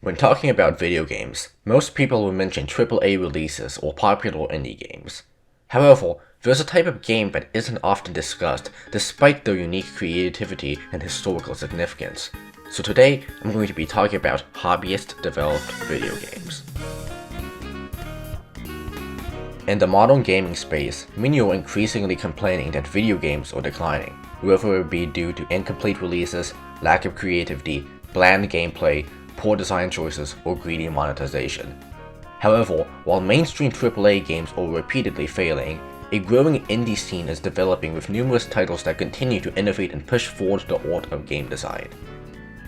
When talking about video games, most people will mention AAA releases or popular indie games. However, there's a type of game that isn't often discussed despite their unique creativity and historical significance. So today, I'm going to be talking about hobbyist-developed video games. In the modern gaming space, many are increasingly complaining that video games are declining, whether it be due to incomplete releases, lack of creativity, bland gameplay, poor design choices, or greedy monetization. However, while mainstream AAA games are repeatedly failing, a growing indie scene is developing with numerous titles that continue to innovate and push forward the art of game design.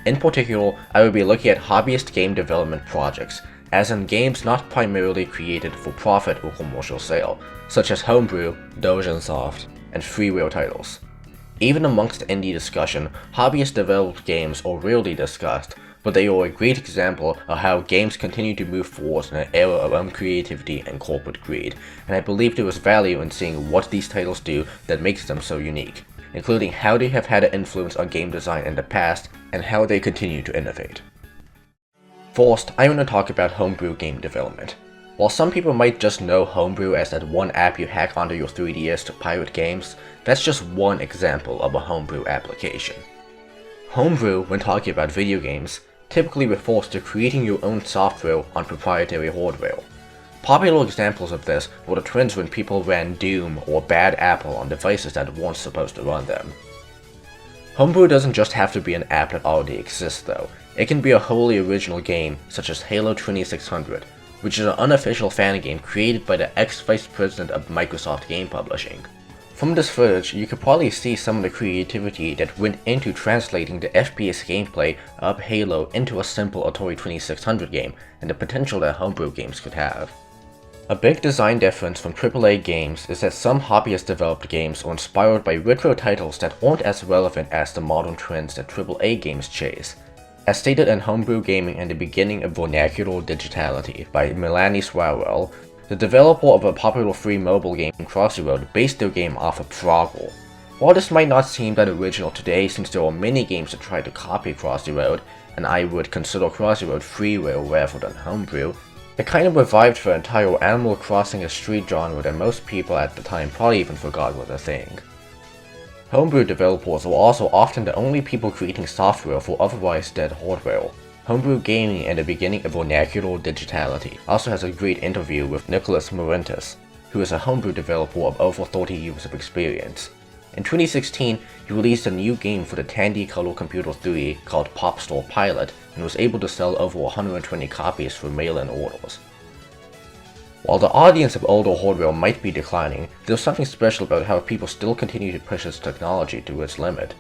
In particular, I will be looking at hobbyist game development projects, as in games not primarily created for profit or commercial sale, such as Homebrew, Doujinsoft, and freeware titles. Even amongst indie discussion, hobbyist-developed games are rarely discussed, but they are a great example of how games continue to move forward in an era of uncreativity and corporate greed, and I believe there is value in seeing what these titles do that makes them so unique, including how they have had an influence on game design in the past and how they continue to innovate. First, I want to talk about homebrew game development. While some people might just know Homebrew as that one app you hack onto your 3DS to pirate games, that's just one example of a homebrew application. Homebrew, when talking about video games, typically refers to creating your own software on proprietary hardware. Popular examples of this were the trends when people ran Doom or Bad Apple on devices that weren't supposed to run them. Homebrew doesn't just have to be an app that already exists though. It can be a wholly original game such as Halo 2600, which is an unofficial fan game created by the ex-vice president of Microsoft Game Publishing. From this footage, you could probably see some of the creativity that went into translating the FPS gameplay of Halo into a simple Atari 2600 game and the potential that homebrew games could have. A big design difference from AAA games is that some hobbyist-developed games are inspired by retro titles that aren't as relevant as the modern trends that AAA games chase. As stated in Homebrew Gaming and the Beginning of Vernacular Digitality by Melanie Swalwell, the developer of a popular free mobile game, Crossy Road, based their game off of Froggle. While this might not seem that original today since there are many games that try to copy Crossy Road, and I would consider Crossy Road freeware rather than homebrew, it kind of revived the entire Animal Crossing as street genre that most people at the time probably even forgot was a thing. Homebrew developers are also often the only people creating software for otherwise dead hardware. Homebrew Gaming and the Beginning of Vernacular Digitality also has a great interview with Nicholas Morentis, who is a homebrew developer of over 30 years of experience. In 2016, he released a new game for the Tandy Color Computer 3 called Popstar Pilot and was able to sell over 120 copies through mail-in orders. While the audience of older hardware might be declining, there's something special about how people still continue to push its technology to its limit.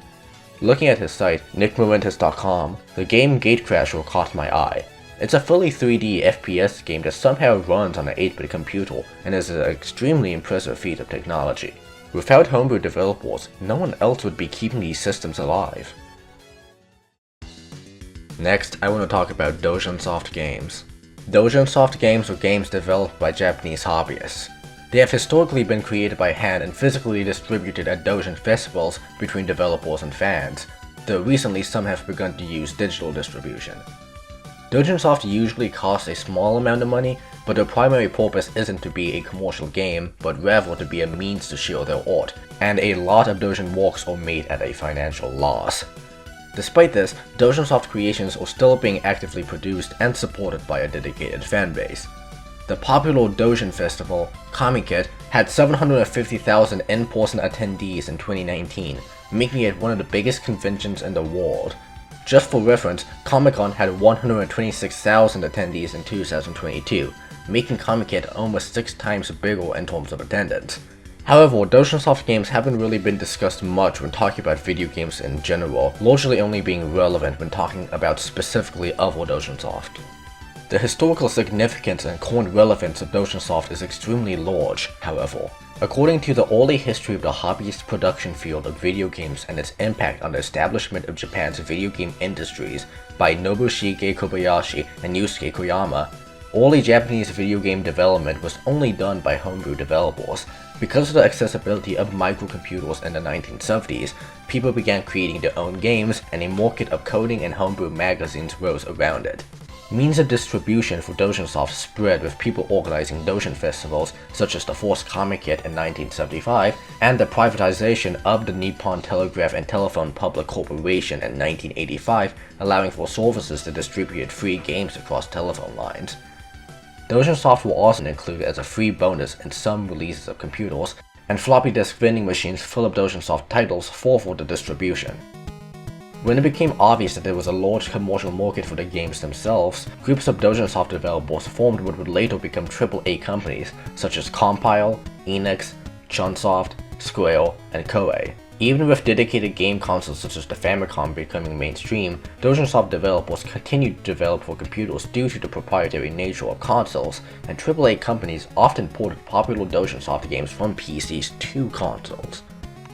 Looking at his site, nickmorentis.com, the game Gatecrasher caught my eye. It's a fully 3D FPS game that somehow runs on an 8-bit computer and is an extremely impressive feat of technology. Without homebrew developers, no one else would be keeping these systems alive. Next, I want to talk about Doujinsoft games. Doujinsoft games are games developed by Japanese hobbyists. They have historically been created by hand and physically distributed at doujin festivals between developers and fans, though recently some have begun to use digital distribution. Doujinsoft usually costs a small amount of money, but their primary purpose isn't to be a commercial game, but rather to be a means to share their art, and a lot of doujin works are made at a financial loss. Despite this, Doujinsoft creations are still being actively produced and supported by a dedicated fanbase. The popular doujin festival, Comiket, had 750,000 in-person attendees in 2019, making it one of the biggest conventions in the world. Just for reference, Comic-Con had 126,000 attendees in 2022, making Comiket almost 6 times bigger in terms of attendance. However, Doujinsoft games haven't really been discussed much when talking about video games in general, largely only being relevant when talking about specifically other Doujinsoft. The historical significance and current relevance of Doujinsoft is extremely large, however. According to the early history of the hobbyist production field of video games and its impact on the establishment of Japan's video game industries by Nobushige Kobayashi and Yusuke Koyama, early Japanese video game development was only done by homebrew developers. Because of the accessibility of microcomputers in the 1970s, people began creating their own games and a market of coding and homebrew magazines rose around it. Means of distribution for Doujinsoft spread, with people organizing Doujin festivals such as the Force Comic Kit in 1975 and the privatization of the Nippon Telegraph and Telephone Public Corporation in 1985, allowing for services to distribute free games across telephone lines. Doujinsoft will also include as a free bonus in some releases of computers, and floppy disk vending machines full of Doujinsoft titles for the distribution. When it became obvious that there was a large commercial market for the games themselves, groups of Doujinsoft developers formed what would later become AAA companies such as Compile, Enix, Chunsoft, Square, and Koei. Even with dedicated game consoles such as the Famicom becoming mainstream, Doujinsoft developers continued to develop for computers due to the proprietary nature of consoles, and AAA companies often ported popular Doujinsoft games from PCs to consoles.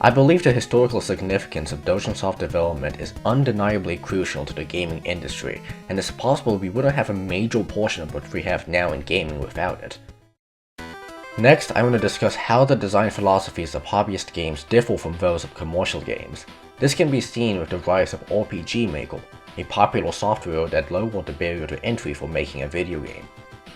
I believe the historical significance of Doujinsoft development is undeniably crucial to the gaming industry, and it's possible we wouldn't have a major portion of what we have now in gaming without it. Next, I want to discuss how the design philosophies of hobbyist games differ from those of commercial games. This can be seen with the rise of RPG Maker, a popular software that lowered the barrier to entry for making a video game.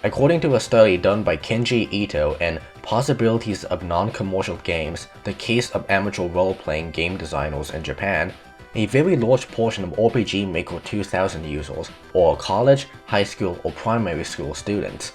According to a study done by Kenji Ito in Possibilities of Non-Commercial Games, the Case of Amateur Role-Playing Game Designers in Japan, a very large portion of RPG Maker 2000 users are college, high school, or primary school students.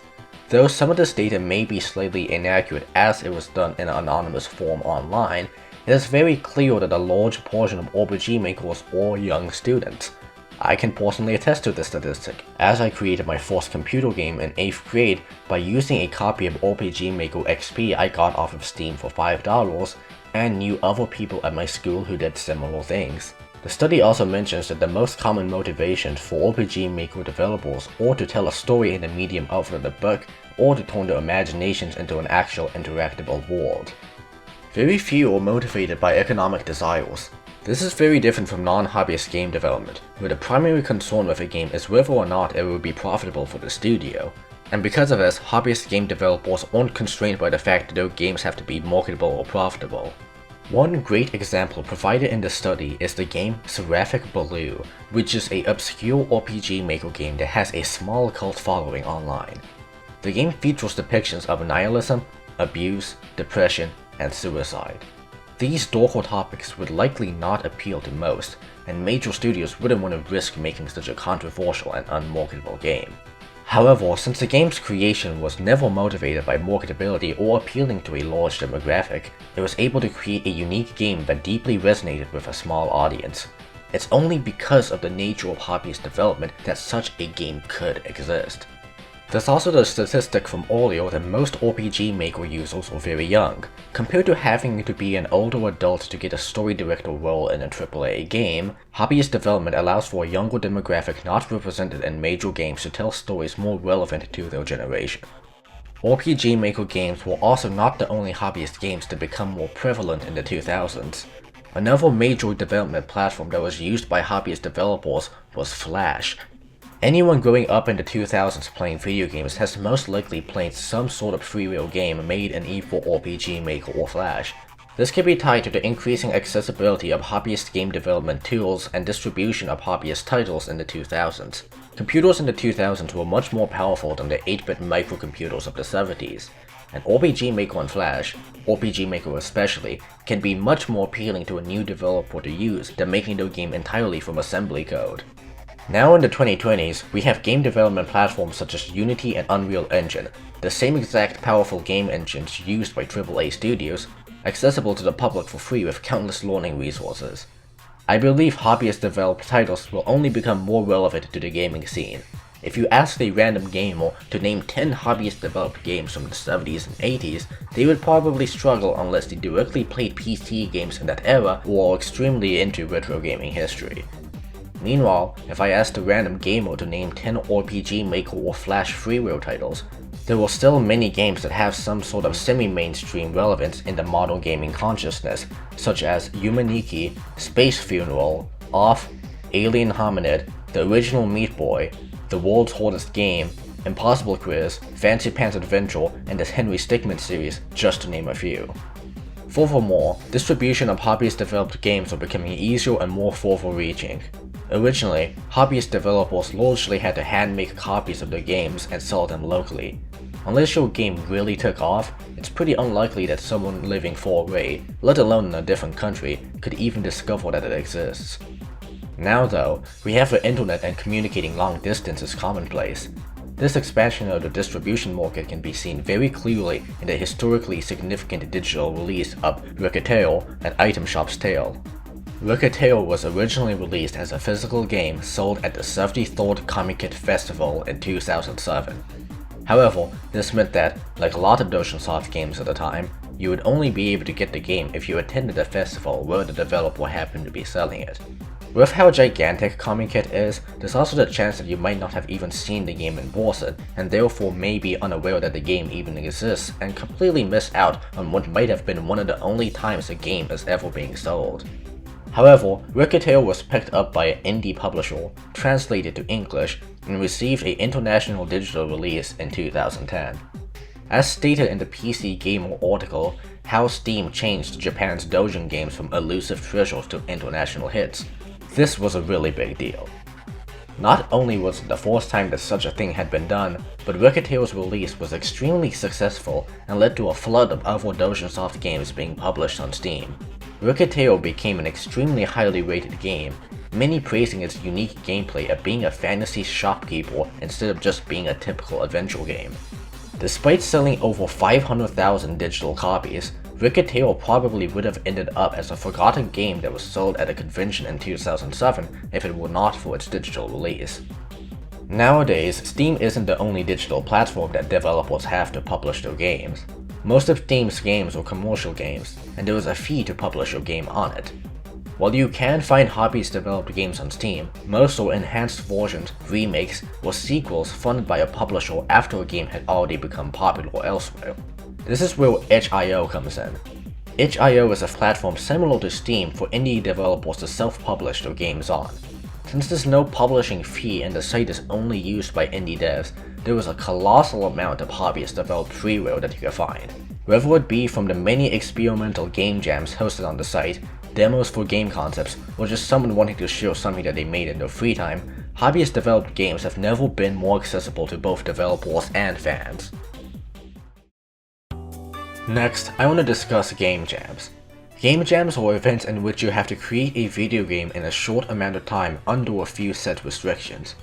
Though some of this data may be slightly inaccurate as it was done in an anonymous form online, it is very clear that a large portion of RPG makers are young students. I can personally attest to this statistic, as I created my first computer game in 8th grade by using a copy of RPG Maker XP I got off of Steam for $5, and knew other people at my school who did similar things. The study also mentions that the most common motivations for RPG Maker developers are to tell a story in the medium of the book, or to turn their imaginations into an actual interactable world. Very few are motivated by economic desires. This is very different from non-hobbyist game development, where the primary concern with a game is whether or not it will be profitable for the studio. And because of this, hobbyist game developers aren't constrained by the fact that their games have to be marketable or profitable. One great example provided in the study is the game Seraphic Blue, which is an obscure RPG Maker game that has a small cult following online. The game features depictions of nihilism, abuse, depression, and suicide. These darker topics would likely not appeal to most, and major studios wouldn't want to risk making such a controversial and unmarketable game. However, since the game's creation was never motivated by marketability or appealing to a large demographic, it was able to create a unique game that deeply resonated with a small audience. It's only because of the nature of hobbyist development that such a game could exist. There's also the statistic from earlier that most RPG Maker users are very young. Compared to having to be an older adult to get a story director role in a AAA game, hobbyist development allows for a younger demographic not represented in major games to tell stories more relevant to their generation. RPG Maker games were also not the only hobbyist games to become more prevalent in the 2000s. Another major development platform that was used by hobbyist developers was Flash. Anyone growing up in the 2000s playing video games has most likely played some sort of freewheel game made in either RPG Maker or Flash. This can be tied to the increasing accessibility of hobbyist game development tools and distribution of hobbyist titles in the 2000s. Computers in the 2000s were much more powerful than the 8-bit microcomputers of the 70s, and RPG Maker and Flash, RPG Maker especially, can be much more appealing to a new developer to use than making their game entirely from assembly code. Now in the 2020s, we have game development platforms such as Unity and Unreal Engine, the same exact powerful game engines used by AAA studios, accessible to the public for free with countless learning resources. I believe hobbyist developed titles will only become more relevant to the gaming scene. If you asked a random gamer to name 10 hobbyist developed games from the 70s and 80s, they would probably struggle unless they directly played PC games in that era or are extremely into retro gaming history. Meanwhile, if I asked a random gamer to name 10 RPG Maker or Flash freeware titles, there were still many games that have some sort of semi-mainstream relevance in the modern gaming consciousness, such as Humaniki, Space Funeral, Off, Alien Hominid, The Original Meat Boy, The World's Hardest Game, Impossible Quiz, Fancy Pants Adventure, and the Henry Stickmin series, just to name a few. Furthermore, distribution of hobbyist developed games are becoming easier and more further-reaching. Originally, hobbyist developers largely had to hand-make copies of their games and sell them locally. Unless your game really took off, it's pretty unlikely that someone living far away, let alone in a different country, could even discover that it exists. Now though, we have the internet and communicating long distance is commonplace. This expansion of the distribution market can be seen very clearly in the historically significant digital release of Wicked Tale and Item Shop's Tale. Wicked Tale was originally released as a physical game sold at the 73rd Comic Kit Festival in 2007. However, this meant that, like a lot of Doujinsoft games at the time, you would only be able to get the game if you attended a festival where the developer happened to be selling it. With how gigantic Comic Kit is, there's also the chance that you might not have even seen the game in person, and therefore may be unaware that the game even exists, and completely miss out on what might have been one of the only times a game is ever being sold. However, Wicked Tale was picked up by an indie publisher, translated to English, and received an international digital release in 2010. As stated in the PC Gamer article, How Steam Changed Japan's doujin games from elusive treasures to international hits, this was a really big deal. Not only was it the first time that such a thing had been done, but Wicked Tale's release was extremely successful and led to a flood of other Doujinsoft games being published on Steam. Wicked Tale became an extremely highly rated game, many praising its unique gameplay of being a fantasy shopkeeper instead of just being a typical adventure game. Despite selling over 500,000 digital copies, Wicked Tale probably would have ended up as a forgotten game that was sold at a convention in 2007 if it were not for its digital release. Nowadays, Steam isn't the only digital platform that developers have to publish their games. Most of Steam's games are commercial games, and there is a fee to publish your game on it. While you can find hobbyist-developed games on Steam, most are enhanced versions, remakes, or sequels funded by a publisher after a game had already become popular elsewhere. This is where itch.io comes in. itch.io is a platform similar to Steam for indie developers to self-publish their games on. Since there's no publishing fee and the site is only used by indie devs, there is a colossal amount of hobbyist-developed freeware that you can find. Whether it be from the many experimental game jams hosted on the site, demos for game concepts, or just someone wanting to share something that they made in their free time, hobbyist-developed games have never been more accessible to both developers and fans. Next, I want to discuss game jams. Game jams are events in which you have to create a video game in a short amount of time under a few set restrictions.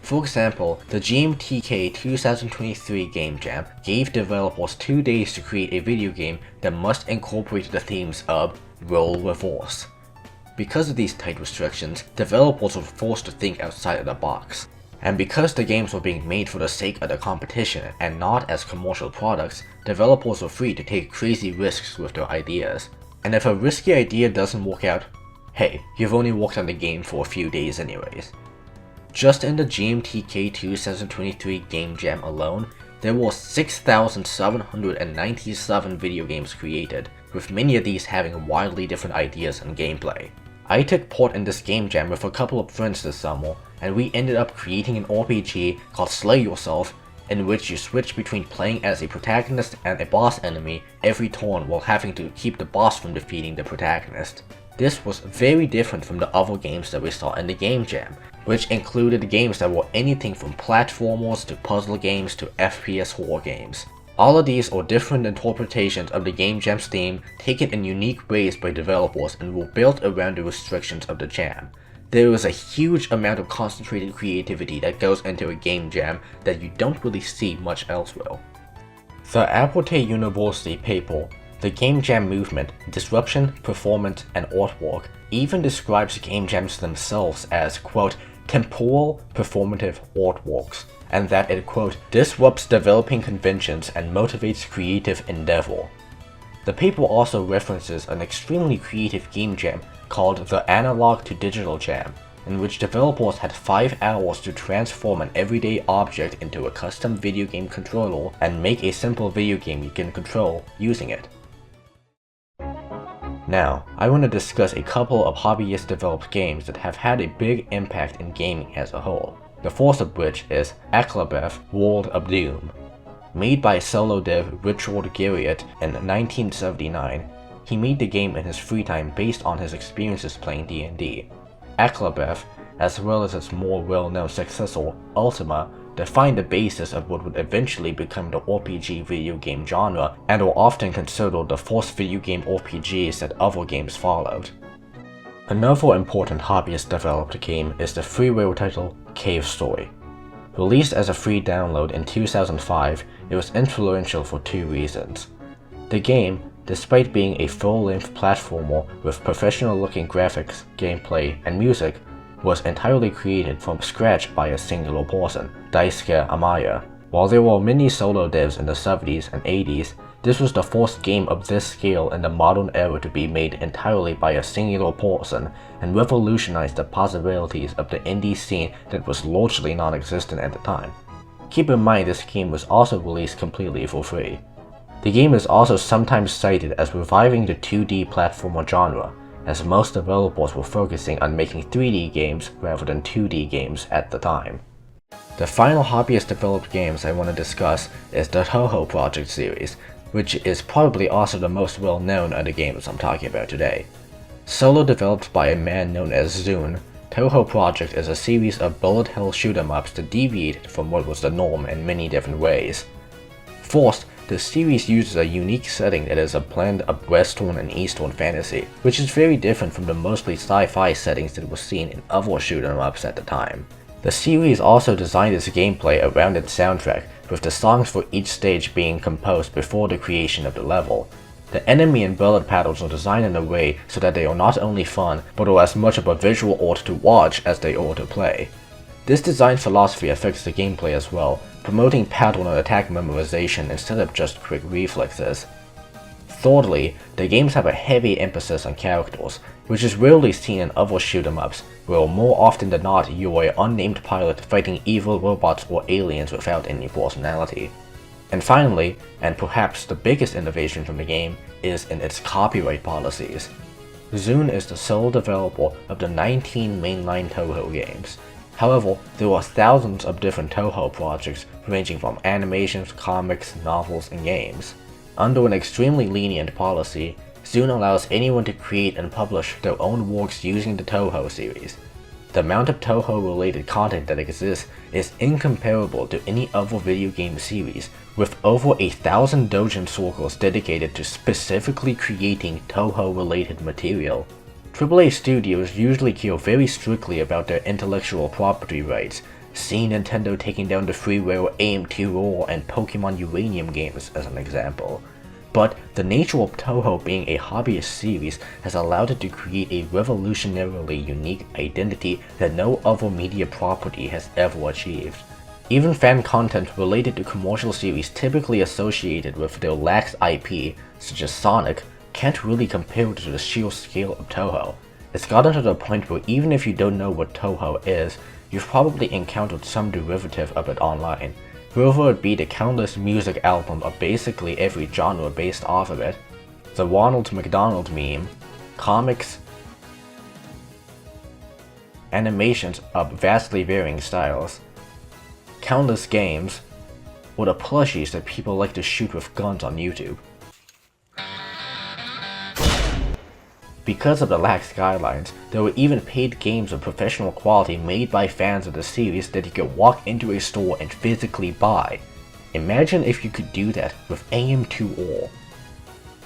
For example, the GMTK 2023 Game Jam gave developers 2 days to create a video game that must incorporate the themes of role reverse. Because of these tight restrictions, developers were forced to think outside of the box. And because the games were being made for the sake of the competition and not as commercial products, developers were free to take crazy risks with their ideas. And if a risky idea doesn't work out, hey, you've only worked on the game for a few days anyways. Just in the GMTK 2023 Game Jam alone, there were 6,797 video games created, with many of these having wildly different ideas and gameplay. I took part in this game jam with a couple of friends this summer, and we ended up creating an RPG called Slay Yourself, in which you switch between playing as a protagonist and a boss enemy every turn while having to keep the boss from defeating the protagonist. This was very different from the other games that we saw in the game jam, which included games that were anything from platformers to puzzle games to FPS horror games. All of these are different interpretations of the game jam's theme taken in unique ways by developers and were built around the restrictions of the jam. There is a huge amount of concentrated creativity that goes into a game jam that you don't really see much elsewhere. The Aporte University paper, The Game Jam Movement, Disruption, Performance, and Artwork, even describes game jams themselves as, quote, temporal performative artworks, and that it, quote, disrupts developing conventions and motivates creative endeavor. The paper also references an extremely creative game jam called the Analog to Digital Jam, in which developers had 5 hours to transform an everyday object into a custom video game controller and make a simple video game you can control using it. Now, I want to discuss a couple of hobbyist-developed games that have had a big impact in gaming as a whole. The first of which is Aklabeth World of Doom. Made by solo dev Richard Garriott in 1979, he made the game in his free time based on his experiences playing D&D. Aklabeth, as well as its more well-known successor, Ultima, defined the basis of what would eventually become the RPG video game genre and were often considered the first video game RPGs that other games followed. Another important Hobbyist-Developed game is the freeware title Cave Story. Released as a free download in 2005, it was influential for two reasons. The game, despite being a full-length platformer with professional-looking graphics, gameplay, and music, was entirely created from scratch by a singular person, Daisuke Amaya. While there were many solo devs in the 70s and 80s, this was the first game of this scale in the modern era to be made entirely by a singular person and revolutionized the possibilities of the indie scene that was largely non-existent at the time. Keep in mind this game was also released completely for free. The game is also sometimes cited as reviving the 2D platformer genre, as most developers were focusing on making 3D games rather than 2D games at the time. The final Hobbyist-Developed games I want to discuss is the Touhou Project series, which is probably also the most well-known of the games I'm talking about today. Solo developed by a man known as Zune, Touhou Project is a series of bullet hell shoot-em-ups that deviated from what was the norm in many different ways. First, the series uses a unique setting that is a blend of Western and Eastern fantasy, which is very different from the mostly sci-fi settings that were seen in other shoot-em-ups at the time. The series also designed its gameplay around its soundtrack, with the songs for each stage being composed before the creation of the level. The enemy and bullet patterns are designed in a way so that they are not only fun, but are as much of a visual art to watch as they are to play. This design philosophy affects the gameplay as well, promoting pattern and attack memorization instead of just quick reflexes. Thirdly, the games have a heavy emphasis on characters, which is rarely seen in other shoot-em-ups, where more often than not you are an unnamed pilot fighting evil robots or aliens without any personality. And finally, and perhaps the biggest innovation from the game, is in its copyright policies. Zune is the sole developer of the 19 mainline Touhou games. However, there are thousands of different Touhou projects ranging from animations, comics, novels, and games. Under an extremely lenient policy, Zune allows anyone to create and publish their own works using the Touhou series. The amount of Touhou-related content that exists is incomparable to any other video game series, with over 1,000 doujin circles dedicated to specifically creating Touhou-related material. AAA studios usually care very strictly about their intellectual property rights. See Nintendo taking down the freeware AM2 and Pokemon Uranium games as an example. But the nature of Touhou being a hobbyist series has allowed it to create a revolutionarily unique identity that no other media property has ever achieved. Even fan content related to commercial series typically associated with their lax IP, such as Sonic, can't really compare to the sheer scale of Touhou. It's gotten to the point where even if you don't know what Touhou is, you've probably encountered some derivative of it online, whether it be the countless music albums of basically every genre based off of it, the Ronald McDonald meme, comics, animations of vastly varying styles, countless games, or the plushies that people like to shoot with guns on YouTube. Because of the lax guidelines, there were even paid games of professional quality made by fans of the series that you could walk into a store and physically buy. Imagine if you could do that with AM2 All.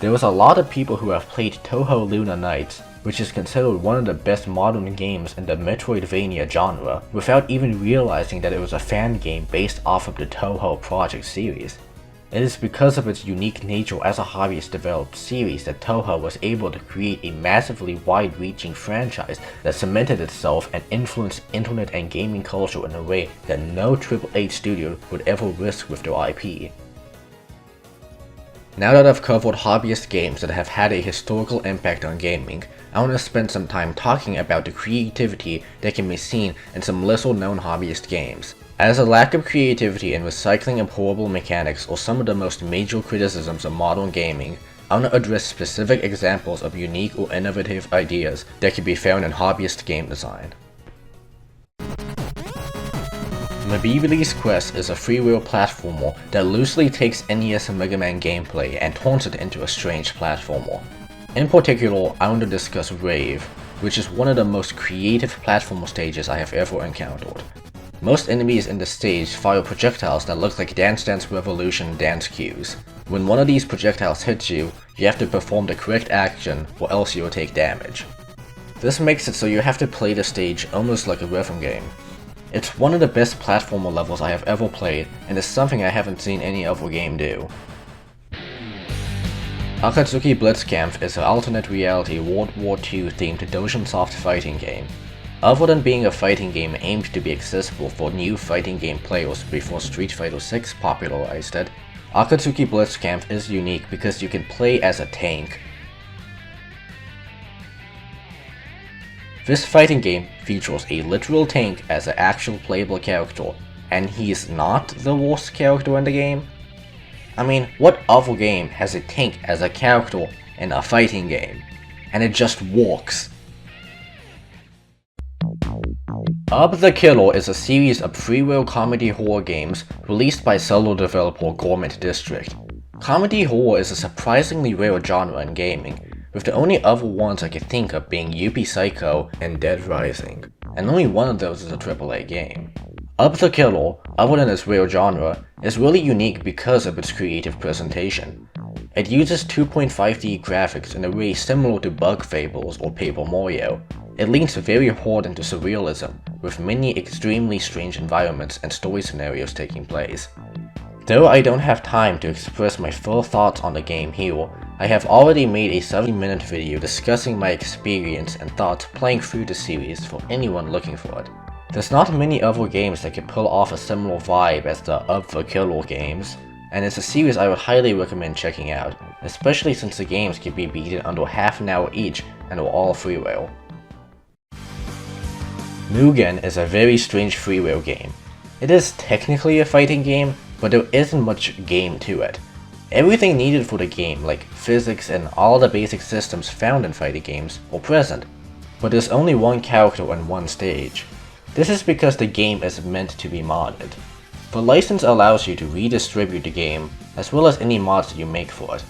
There was a lot of people who have played Touhou Luna Nights, which is considered one of the best modern games in the Metroidvania genre, without even realizing that it was a fan game based off of the Touhou Project series. It is because of its unique nature as a hobbyist-developed series that Touhou was able to create a massively wide-reaching franchise that cemented itself and influenced internet and gaming culture in a way that no AAA studio would ever risk with their IP. Now that I've covered hobbyist games that have had a historical impact on gaming, I want to spend some time talking about the creativity that can be seen in some lesser-known hobbyist games. As a lack of creativity and recycling of horrible mechanics are some of the most major criticisms of modern gaming, I want to address specific examples of unique or innovative ideas that can be found in hobbyist game design. Mabibeli's Quest is a freeware platformer that loosely takes NES and Mega Man gameplay and turns it into a strange platformer. In particular, I want to discuss Rave, which is one of the most creative platformer stages I have ever encountered. Most enemies in the stage fire projectiles that look like Dance Dance Revolution dance cues. When one of these projectiles hits you, you have to perform the correct action or else you will take damage. This makes it so you have to play the stage almost like a rhythm game. It's one of the best platformer levels I have ever played, and is something I haven't seen any other game do. Akatsuki Blitzkampf is an alternate reality World War II themed Doujinsoft fighting game. Other than being a fighting game aimed to be accessible for new fighting game players before Street Fighter VI popularized it, Akatsuki Blitzkampf is unique because you can play as a tank. This fighting game features a literal tank as an actual playable character, and he's not the worst character in the game. I mean, what other game has a tank as a character in a fighting game? And it just works. Up the Killer is a series of freeware comedy horror games released by solo developer Gormit District. Comedy horror is a surprisingly rare genre in gaming, with the only other ones I can think of being Yuppie Psycho and Dead Rising, and only one of those is a AAA game. Up the Killer, other than its rare genre, is really unique because of its creative presentation. It uses 2.5D graphics in a way similar to Bug Fables or Paper Mario. It leans very hard into surrealism, with many extremely strange environments and story scenarios taking place. Though I don't have time to express my full thoughts on the game here, I have already made a 70-minute video discussing my experience and thoughts playing through the series for anyone looking for it. There's not many other games that can pull off a similar vibe as the Up the Killer games, and it's a series I would highly recommend checking out, especially since the games can be beaten under half an hour each and are all freeware. Mugen is a very strange freeware game. It is technically a fighting game, but there isn't much game to it. Everything needed for the game, like physics and all the basic systems found in fighting games, are present, but there's only one character and one stage. This is because the game is meant to be modded. The license allows you to redistribute the game, as well as any mods that you make for it.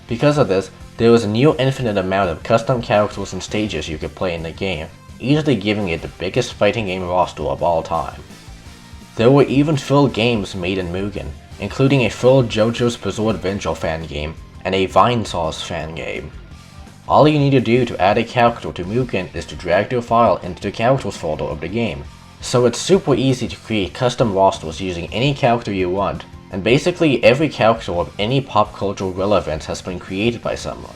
Because of this, there is a near infinite amount of custom characters and stages you can play in the game, easily giving it the biggest fighting game roster of all time. There were even full games made in Mugen, including a full JoJo's Bizarre Adventure fan game and a Vinesauce fan game. All you need to do to add a character to Mugen is to drag your file into the characters folder of the game, so it's super easy to create custom rosters using any character you want, and basically every character of any pop culture relevance has been created by someone.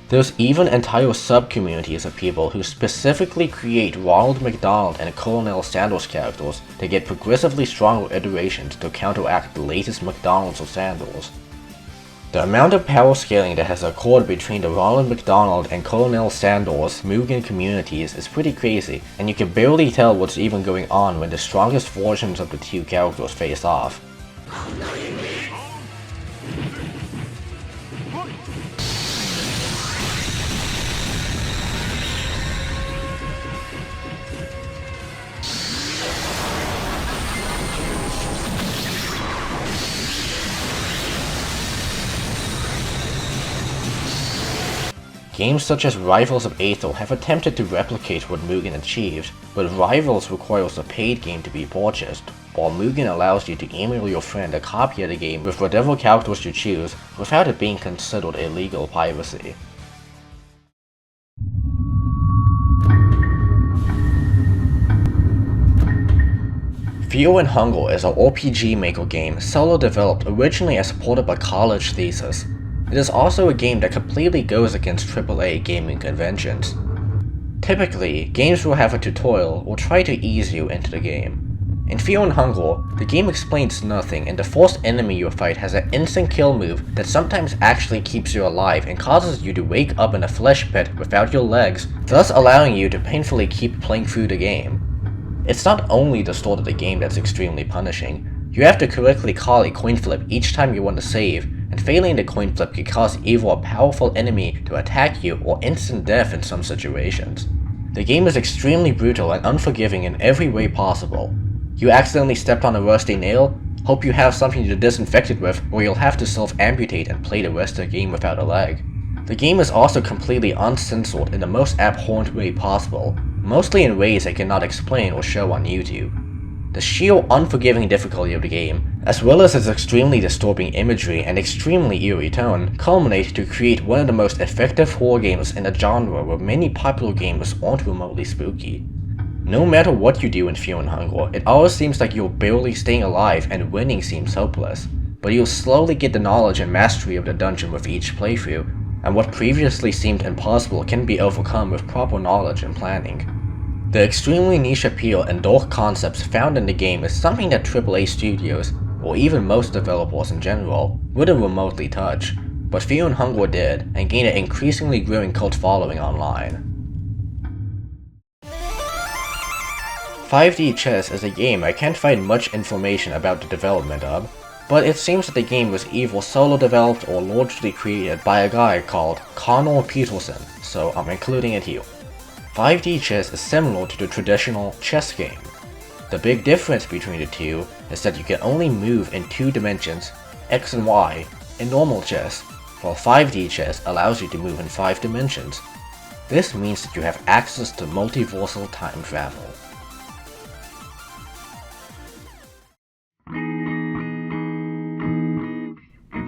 There's even entire sub-communities of people who specifically create Ronald McDonald and Colonel Sanders characters to get progressively stronger iterations to counteract the latest McDonald's or Sanders. The amount of power scaling that has occurred between the Ronald McDonald and Colonel Sanders Mugen communities is pretty crazy, and you can barely tell what's even going on when the strongest versions of the two characters face off. Games such as Rivals of Aether have attempted to replicate what Mugen achieved, but Rivals requires a paid game to be purchased, while Mugen allows you to email your friend a copy of the game with whatever characters you choose without it being considered illegal piracy. Fear and Hunger is an RPG Maker game solo developed originally as part of a college thesis. It is also a game that completely goes against AAA gaming conventions. Typically, games will have a tutorial or try to ease you into the game. In Fear and Hunger, the game explains nothing and the first enemy you fight has an instant kill move that sometimes actually keeps you alive and causes you to wake up in a flesh pit without your legs, thus allowing you to painfully keep playing through the game. It's not only the start of the game that's extremely punishing, you have to correctly call a coin flip each time you want to save, and failing the coin flip can cause either a powerful enemy to attack you or instant death in some situations. The game is extremely brutal and unforgiving in every way possible. You accidentally stepped on a rusty nail? Hope you have something to disinfect it with, or you'll have to self-amputate and play the rest of the game without a leg. The game is also completely uncensored in the most abhorrent way possible, mostly in ways I cannot explain or show on YouTube. The sheer unforgiving difficulty of the game, as well as its extremely disturbing imagery and extremely eerie tone, culminate to create one of the most effective horror games in a genre where many popular games aren't remotely spooky. No matter what you do in Fear and Hunger, it always seems like you're barely staying alive and winning seems hopeless, but you'll slowly get the knowledge and mastery of the dungeon with each playthrough, and what previously seemed impossible can be overcome with proper knowledge and planning. The extremely niche appeal and dark concepts found in the game is something that AAA studios, or even most developers in general, wouldn't remotely touch, but Fear and Hunger did, and gained an increasingly growing cult following online. 5D Chess is a game I can't find much information about the development of, but it seems that the game was either solo developed or largely created by a guy called Connor Peterson, so I'm including it here. 5D chess is similar to the traditional chess game. The big difference between the two is that you can only move in 2 dimensions, X and Y, in normal chess, while 5D chess allows you to move in 5 dimensions. This means that you have access to multiversal time travel.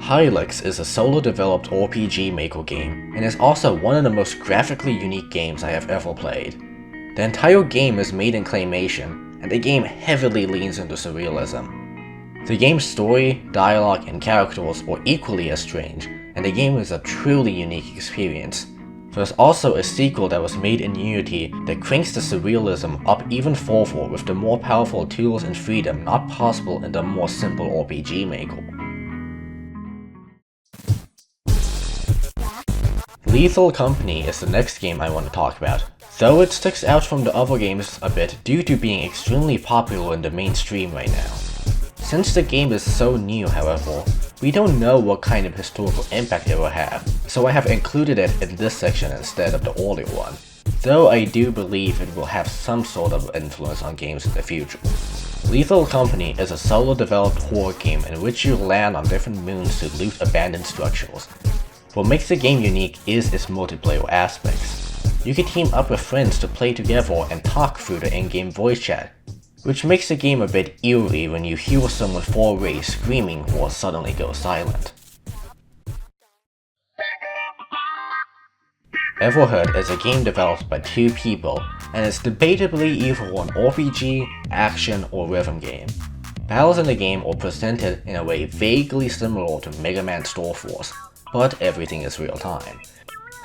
Hylix is a solo-developed RPG maker game, and is also one of the most graphically unique games I have ever played. The entire game is made in claymation, and the game heavily leans into surrealism. The game's story, dialogue, and characters are equally as strange, and the game is a truly unique experience. There's also a sequel that was made in Unity that cranks the surrealism up even further with the more powerful tools and freedom not possible in the more simple RPG maker. Lethal Company is the next game I want to talk about, though it sticks out from the other games a bit due to being extremely popular in the mainstream right now. Since the game is so new, however, we don't know what kind of historical impact it will have, so I have included it in this section instead of the earlier one, though I do believe it will have some sort of influence on games in the future. Lethal Company is a solo-developed horror game in which you land on different moons to loot abandoned structures. What makes the game unique is its multiplayer aspects. You can team up with friends to play together and talk through the in-game voice chat, which makes the game a bit eerie when you hear someone far away screaming or suddenly go silent. Everheard is a game developed by 2 people, and is debatably either an RPG, action, or rhythm game. Battles in the game are presented in a way vaguely similar to Mega Man Star Force, but everything is real time.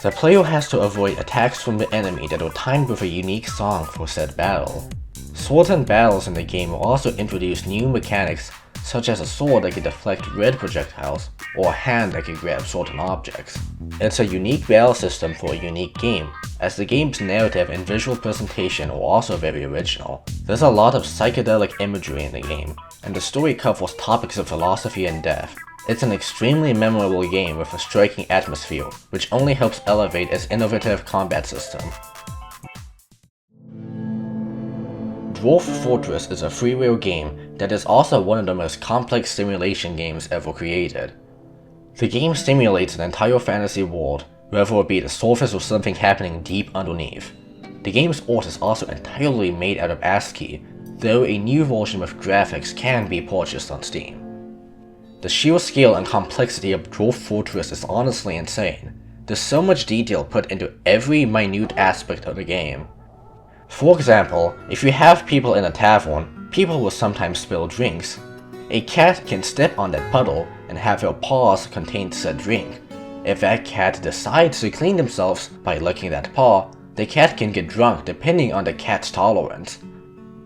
The player has to avoid attacks from the enemy that are timed with a unique song for said battle. Certain battles in the game will also introduce new mechanics, such as a sword that can deflect red projectiles, or a hand that can grab certain objects. It's a unique battle system for a unique game, as the game's narrative and visual presentation are also very original. There's a lot of psychedelic imagery in the game, and the story covers topics of philosophy and death. It's an extremely memorable game with a striking atmosphere, which only helps elevate its innovative combat system. Dwarf Fortress is a freeware game that is also one of the most complex simulation games ever created. The game simulates an entire fantasy world, whether it be the surface or something happening deep underneath. The game's art is also entirely made out of ASCII, though a new version with graphics can be purchased on Steam. The sheer scale and complexity of Dwarf Fortress is honestly insane. There's so much detail put into every minute aspect of the game. For example, if you have people in a tavern, people will sometimes spill drinks. A cat can step on that puddle and have their paws contain said drink. If that cat decides to clean themselves by licking that paw, the cat can get drunk depending on the cat's tolerance.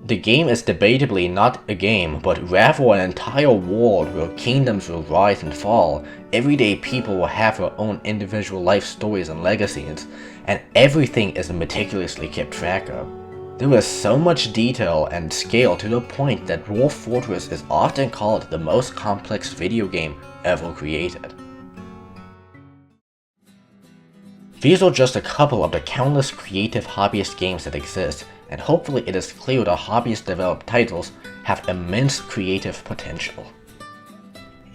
The game is debatably not a game, but rather an entire world where kingdoms will rise and fall, everyday people will have their own individual life stories and legacies, and everything is meticulously kept track of. There is so much detail and scale to the point that Dwarf Fortress is often called the most complex video game ever created. These are just a couple of the countless creative hobbyist games that exist, and hopefully it is clear that Hobbyist-Developed titles have immense creative potential.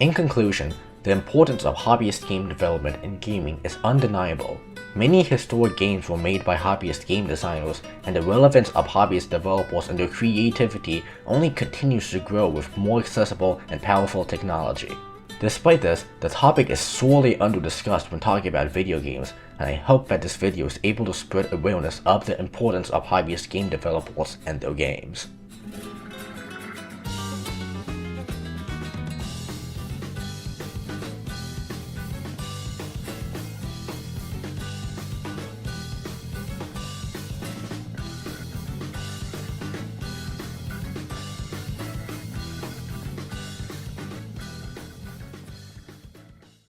In conclusion, The importance of hobbyist game development in gaming is undeniable. Many historic games were made by hobbyist game designers, and the relevance of hobbyist developers and their creativity only continues to grow with more accessible and powerful technology. Despite this, the topic is sorely under-discussed when talking about video games, and I hope that this video is able to spread awareness of the importance of hobbyist game developers and their games.